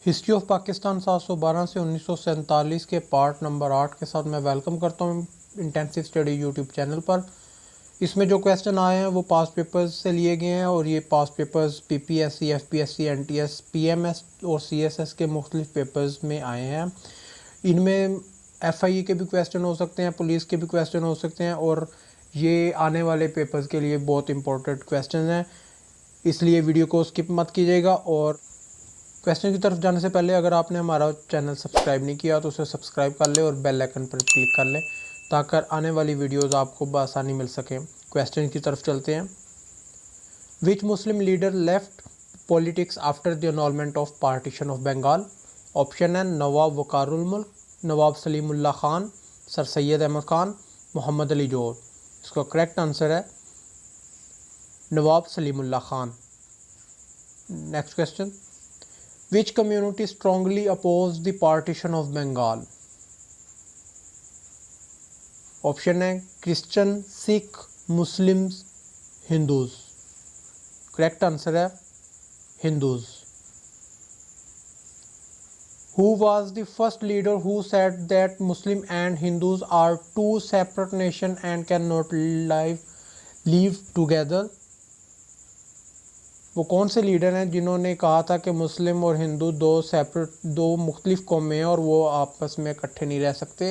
History of Pakistan 712 से 1947 के part number 8 के साथ मैं वेलकम करता हूँ इंटेंसिव स्टडी यूट्यूब चैनल पर। इसमें जो क्वेश्चन आए हैं वो पास्ट पेपर्स से लिए गए हैं और ये past papers PPSC, FPSC, NTS, PMS और सीएसएस के मुख्तलिफ पेपर्स में आए हैं। इनमें एफआईए के भी क्वेश्चन हो सकते हैं, पुलिस के भी क्वेश्चन हो सकते हैं और ये आने वाले पेपर्स के लिए बहुत इंपॉर्टेंट क्वेश्चन हैं, इसलिए वीडियो को स्किप मत कीजिएगा। और क्वेश्चन की तरफ जाने से पहले अगर आपने हमारा चैनल सब्सक्राइब नहीं किया तो उसे सब्सक्राइब कर ले और बेल आइकन पर क्लिक कर ले ताकि आने वाली वीडियोस आपको बआसानी मिल सकें। क्वेश्चन की तरफ चलते हैं। Which Muslim leader left politics after the annulment of partition of Bengal? Option है नवाब वकारुल मुल्क, नवाब सलीमुल्लाह खान, सर सैयद अहमद खान, मोहम्मद अली जोहर। इसका करेक्ट आंसर है Nawab Salimullah Khan. Next question. Which community strongly opposed the partition of Bengal? Option है Christian, Sikh, Muslims, Hindus. Correct answer है Hindus. Who was the first leader who said that Muslim and Hindus are two separate nations and cannot live together? वो कौन से leader हैं जिन्होंने कहा था कि मुस्लिम और हिंदू दो मुख्तलिफ कौमें हैं और वो आपस में इकट्ठे नहीं रह सकते?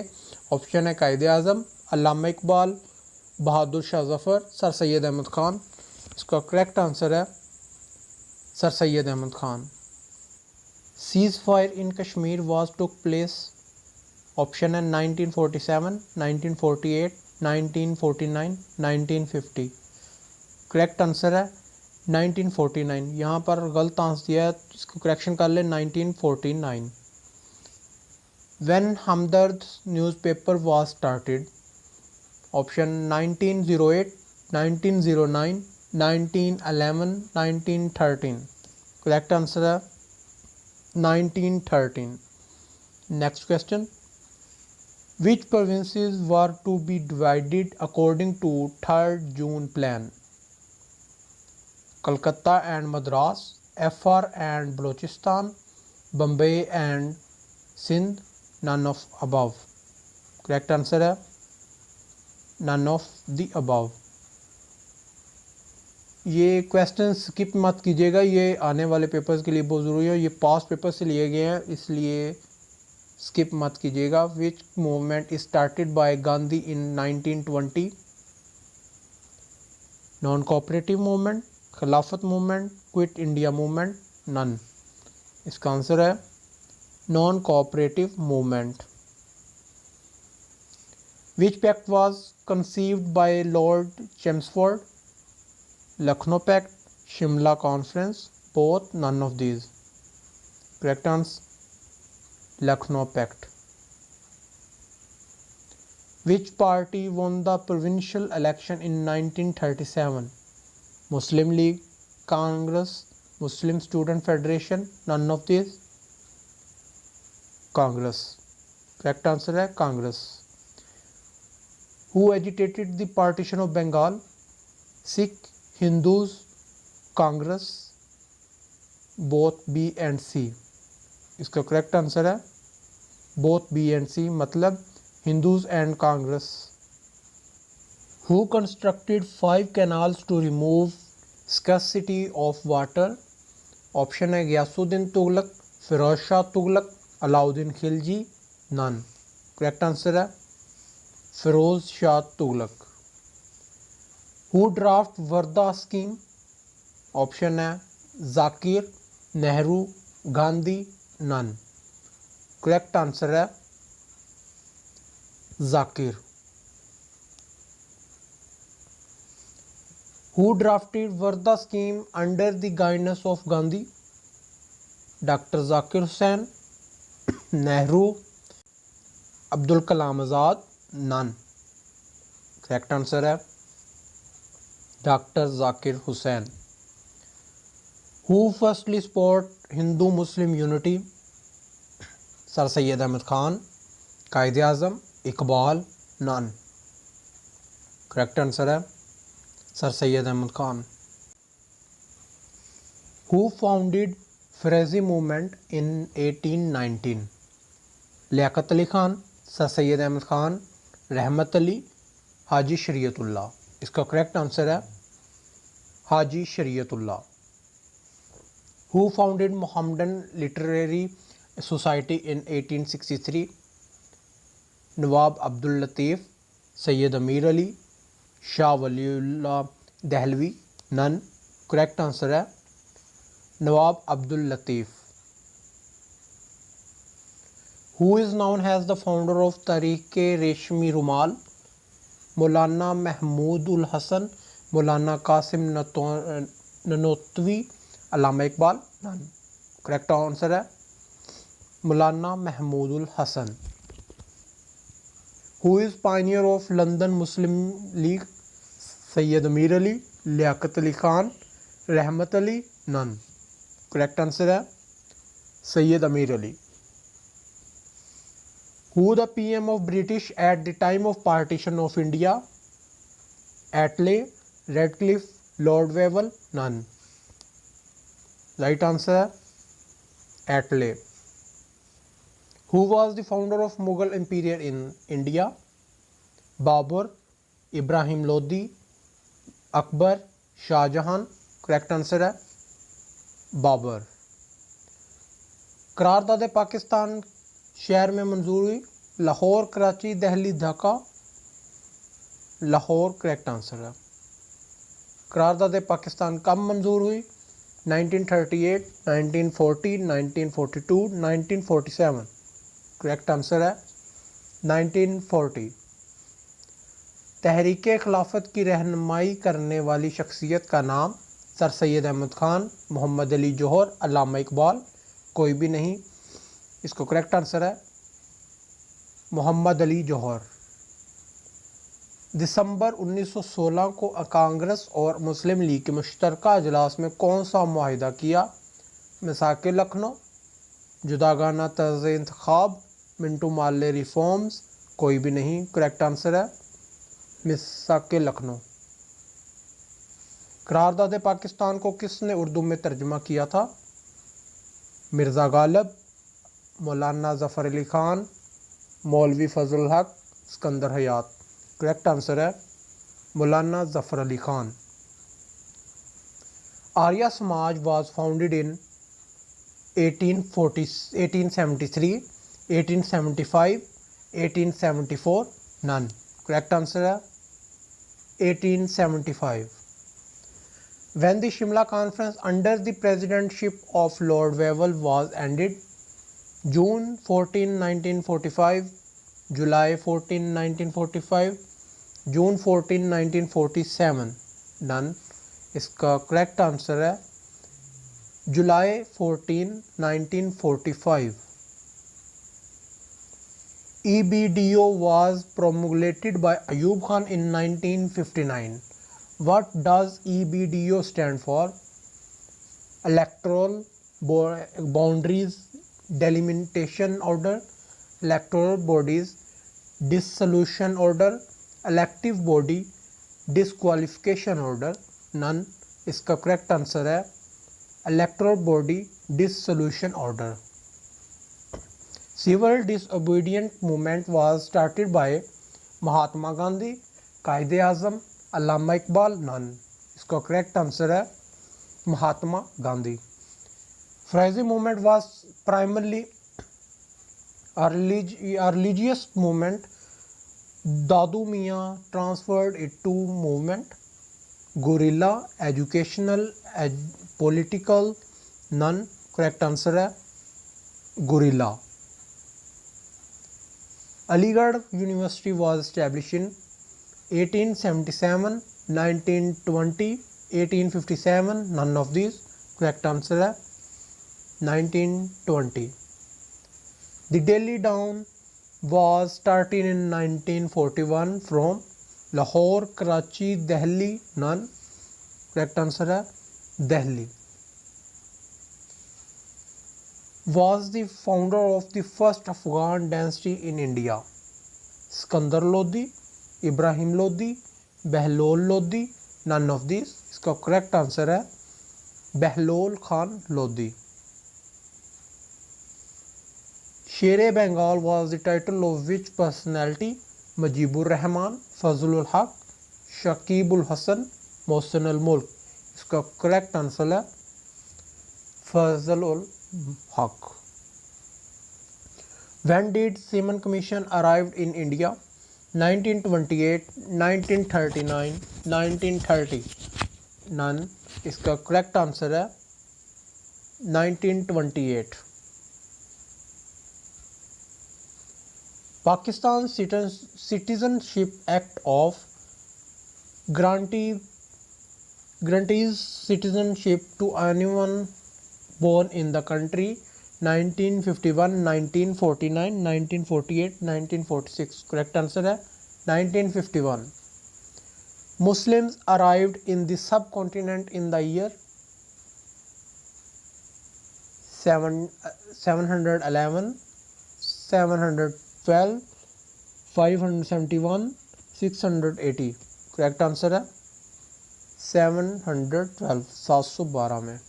ऑप्शन है कायदे आज़म, अल्लामा इकबाल, बहादुर शाह जफ़र, सर सैयद अहमद ख़ान। इसका करेक्ट आंसर है sir Syed Ahmad Khan. Ceasefire in Kashmir was took place. Option है 1947, 1948, 1949, 1950। करेक्ट आंसर है 1949। यहाँ पर गलत आंसर दिया है, इसको करेक्शन कर ले 1949। When Hamdard newspaper was started? Option 1908, 1909, 1911, 1913। Correct answer है 1913। Next question. Which provinces were to be divided according to 3rd June plan? Calcutta and Madras, FR and Baluchistan, Bombay and Sindh, none of above. Correct answer है none of the above. ये question skip मत कीजिएगा, ये आने वाले papers के लिए बहुत ज़रूरी है। ये पास्ट पेपर से लिए गए हैं इसलिए स्किप मत कीजिएगा। Which movement started by Gandhi in 1920? Non cooperative movement, Khilafat movement, quit India movement, none. इसका आंसर है non cooperative movement. Which pact was conceived by Lord Chelmsford? Lucknow pact, Shimla conference, both, none of these. Correct answer Lucknow pact. Which party won the provincial election in 1937? Muslim League, Congress, Muslim student federation, none of this. Congress. Correct answer है Congress. Who agitated the partition of Bengal? Sikh, Hindus, Congress, both B and C. इसका correct answer है both B and C, मतलब Hindus and Congress. Who constructed 5 canals to remove scarcity of water? Option है Ghiyasuddin Tughlaq, Firoz Shah Tughlaq, Alauddin Khilji, none. Correct answer है Firoz Shah Tughlaq. Who draft Wardha scheme? Option है Zakir, Nehru, Gandhi, none. Correct answer है Zakir. Who drafted Varda scheme under the guidance of Gandhi? Dr. Zakir Hussain, Nehru, Abdul Kalam Azad, none. Correct answer है Dr. Zakir Hussain. Who firstly support Hindu-Muslim unity? Sir Syed Ahmad Khan, Quaid-e Azam, Iqbal, none. Correct answer है sir Syed Ahmad Khan. Who founded Faraizi movement in 1819। Liaquat Ali Khan, sir Syed Ahmad Khan, Rahmat Ali, Haji Shariatullah. इसका correct answer है Haji Shariatullah. Who founded Mohammedan literary society in 1863? Nawab Abdul Latif, Syed Ameer Ali, Shah Waliullah Dehlvi. None. Correct answer है Nawab Abdul Latif. Who is known as the founder of Tehreek Reshmi Rumal? Maulana Mahmud ul Hasan, Maulana Qasim Nanotvi, Allama Iqbal. None. Correct answer है Maulana Mahmud ul Hasan. Who is pioneer of London Muslim League? Syed Ameer Ali, Liaquat Ali Khan, Rahmat Ali. None. Correct answer है Syed Ameer Ali. Who the PM of British at the time of partition of India? Attlee, Radcliffe, Lord Wavell. None. Right answer है Attlee. Who was the founder of Mughal Empire in India? Babur, Ibrahim Lodi, Akbar, Shah Jahan. Correct answer है बाबर। करारदाद पाकिस्तान शहर में मंजूर हुई? Lahore, Karachi, Delhi, Dhaka. Lahore correct answer है। करारदाद पाकिस्तान कब मंजूर हुई? 1938, 1940, 1942, 1947। करेक्ट आंसर है 1940। तहरीक खिलाफत की रहनुमाई करने वाली शख्सियत का नाम? सर सैयद अहमद खान, मोहम्मद अली जौहर, अल्लामा इकबाल। कोई भी नहीं। इसको करेक्ट आंसर है मोहम्मद अली जौहर। दिसंबर 1916 को कांग्रेस और मुस्लिम लीग के मुश्तरका अजलास में कौन सा मुआहिदा किया? मिसाक लखनऊ, जुदागाना तर्ज इंतखाब, मिंटू माले रिफॉर्म्स। कोई भी नहीं। करेक्ट आंसर है मिसाक लखनऊ। करारदाद पाकिस्तान को किसने उर्दू में तर्जुमा किया था? मिर्ज़ा गालिब, मौलाना ज़फ़र अली ख़ान, मौलवी फजल हक, सिकंदर हयात। करेक्ट आंसर है मौलाना Zafar Ali Khan. Arya Samaj was founded in 1873, 1875, 1874। None. Correct answer है 1875। When the Shimla Conference under the presidentship of Lord Wavell was ended? June 14, 1945, July 14, 1945, June 14, 1947। None. इसका करेक्ट आंसर है जुलाई 14, 1945। EBDO was promulgated by Ayub Khan in 1959. What does EBDO stand for? Electoral Boundaries Delimitation Order, Electoral Bodies Dissolution Order, Elective Body Disqualification Order। None. इसका correct answer है Electoral Body Dissolution Order। Civil Disobedient Movement was started by Mahatma Gandhi, Quaid-e Azam, Allama Iqbal. None. इसका correct answer है Mahatma Gandhi. Faraizi movement was primarily religious movement. Dadu Miyan transferred it to movement. Guerrilla, educational, political. None. Correct answer है guerrilla. Aligarh university was established in 1877, 1920, 1857। None of these. Correct answer है 1920. The Delhi Dawn was started in 1941 from Lahore, Karachi, Delhi. None. Correct answer है Delhi. Was the founder of the first Afghan dynasty in India? Sikandar Lodi, Ibrahim Lodi, Bahlol Lodi. None of this. इसका correct answer है Bahlol Khan Lodi. Sher Bengal was the title of which personality? Mujibur Rahman, Fazlul Haq, Shakibul Hasan, Mohsen al Mulk. इसका correct answer है फजलुल हक. When did Seaman Commission arrived in India? 1928, 1939, 1930. None. इसका correct answer है 1928. Pakistan Citizenship Act of grantees citizenship to anyone born in the country 1951, 1949, 1948, 1946. Correct answer है 1951. Muslims arrived in the subcontinent in the year 711, 712, 571, 680. Correct answer है 712, 712 में.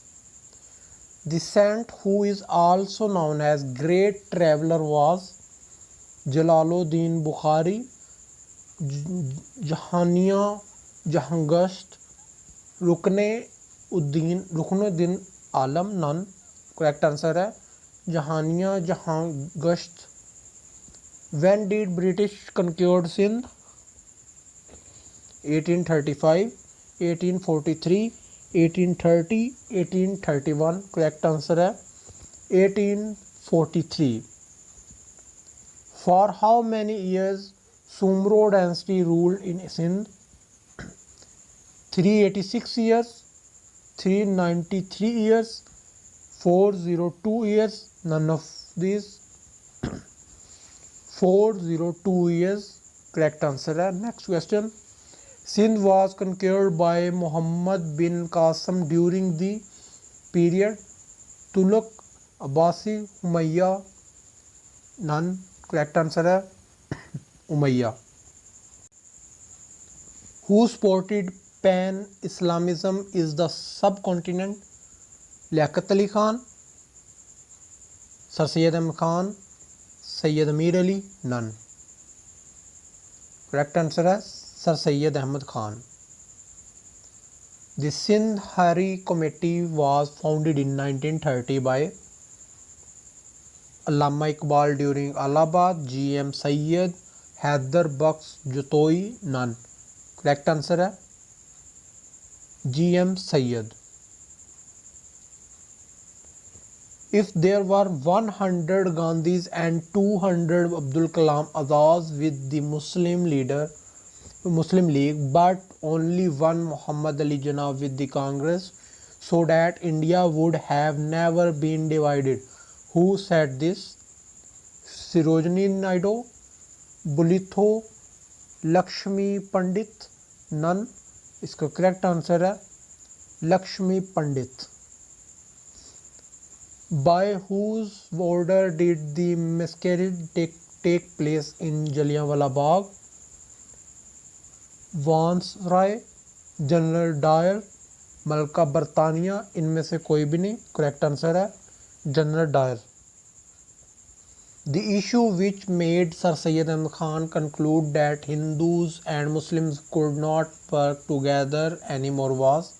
The saint who is also known as great traveler was Jalaluddin Bukhari, Jahangasht, Ruknuddin Alam. None. Correct answer है Jahania जहांगश्त. When did British conquer Sindh? 1835, 1843, 1830, 1831. Correct answer है 1843. For how many years Sumro dynasty ruled in Sindh? 386 years, 393 years, 402 years. None of these. 402 years. Correct answer है. Next question. Sindh was conquered by Muhammad bin Qasim during the period Tughlaq, Abbasi, Umayya. None. Correct answer है Umayya. Who supported pan-Islamism is the subcontinent? Liaquat Ali Khan, Sir Syed Ahmad Khan, Syed Amir Ali. None. Correct answer है Sir Syed Ahmad Khan. The Sindh Hari Committee was founded in 1930 by Allama Iqbal during Allahabad, G.M. Sayyid, Haider Baksh Jatoi. None. Correct answer है G.M. Sayyid. If there were 100 Gandhis and 200 Abdul Kalam Azads with the Muslim League, but only one Muhammad Ali Jinnah with the Congress, so that India would have never been divided. Who said this? Sarojini Naidu, Bulitho, Lakshmi Pandit. None. इसका correct answer है Lakshmi Pandit. By whose order did the massacre take place in Jallianwala Bagh? Viceroy, General Dyer, Malka Bartania. इनमें से कोई भी नहीं. Correct answer है General Dyer. The issue which made Sir Syed Ahmad Khan conclude that Hindus and Muslims could not work together anymore was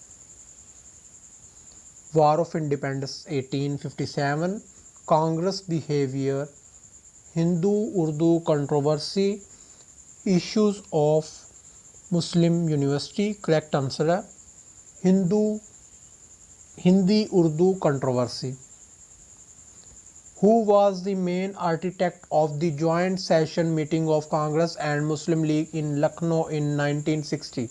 War of Independence 1857, Congress behavior, Hindu-Urdu controversy, issues of Muslim University. Correct answer है Hindi-Urdu controversy. Who was the main architect of the joint session meeting of Congress and Muslim League in Lucknow in 1960?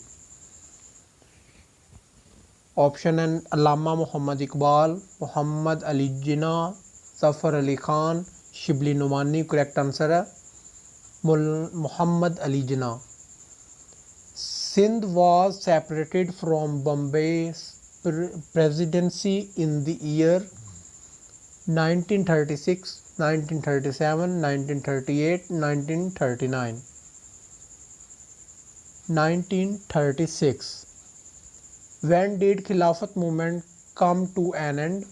Option N, Allama Muhammad Iqbal, Muhammad Ali Jinnah, Zafar Ali Khan, Shibli Numani. Correct answer है Muhammad Ali Jinnah. Sindh was separated from Bombay's presidency in the year 1936, 1937, 1938, 1939. 1936. When did Khilafat movement come to an end?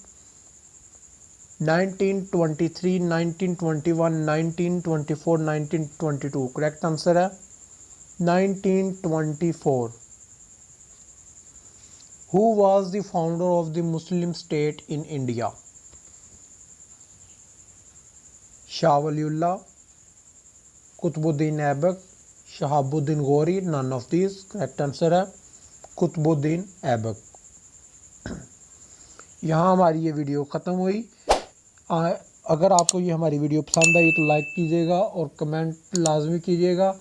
1923, 1921, 1924, 1922। Correct answer है 1924। Who was the founder of the Muslim state in India? Shah Waliullah, Qutubuddin Aibak, Shahabuddin Ghori, none of these. Correct answer है कुतुबुद्दीन ऐबक। यहाँ हमारी ये video ख़त्म हुई। अगर आपको ये हमारी वीडियो पसंद आई तो लाइक कीजिएगा और कमेंट लाजमी कीजिएगा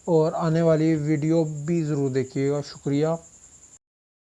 और आने वाली वीडियो भी ज़रूर देखिएगा। शुक्रिया।